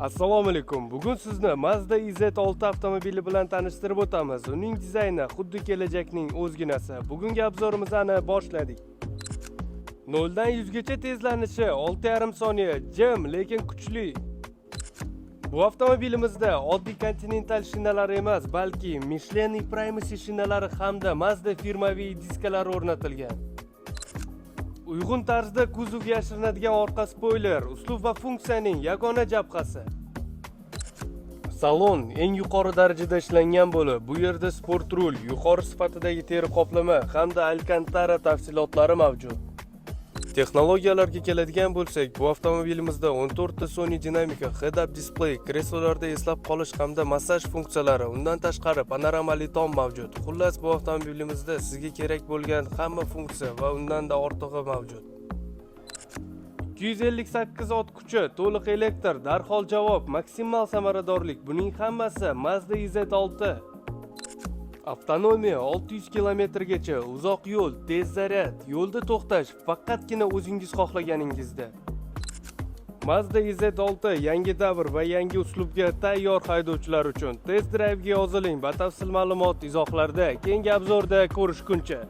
Assalomu alaykum. Bugun sizni Mazda IZ6 avtomobili bilan tanishtirib o'tamiz. Uning dizayni xuddi kelajakning o'zginasi. Bugungi obzorimizni boshladik. 0 dan 100 gacha tezlanishi 6,5 soniya, jim lekin kuchli. Bu avtomobilimizda oddiy Continental shinalari emas, balki Michelin Primacy shinalari hamda Mazda firmaviy diskalari o'rnatilgan. Uyg'un tarzda kuzovga yashirinadigan orqa spoiler, uslub va funksiyaning yagona jabhasi. Salon eng yuqori darajada ishlangan bo'lib, bu yerda sport rul, yuqori sifatidagi teri qoplama hamda alkantara tafsilotlari mavjud. Texnologiyalarga keladigan bo'lsak, bu avtomobilimizda 14 ta Sony dinamika head-up display, kreslolarda eslab qolish hamda massaj funksiyalari, undan tashqari panoramali tom mavjud. Xullas, bu avtomobilimizda sizga kerak bo'lgan hamma funksiya va undan-da ortig'i mavjud. 258 ot kuchi, to'liq elektr, darhol javob, maksimal samaradorlik, buning hammasi Mazda IZ6. Avtonomiya 600 kilometrgacha, uzoq yo'l, tez zaryad, yo'lda to'xtash faqatgina o'zingiz xohlaganingizda. Mazda IZ6 yangi davr va yangi uslubga tayyor haydovchilar uchun. Test drive'ga yoziling, batafsil ma'lumot izohlarda, keyingi obzorda ko'rishguncha.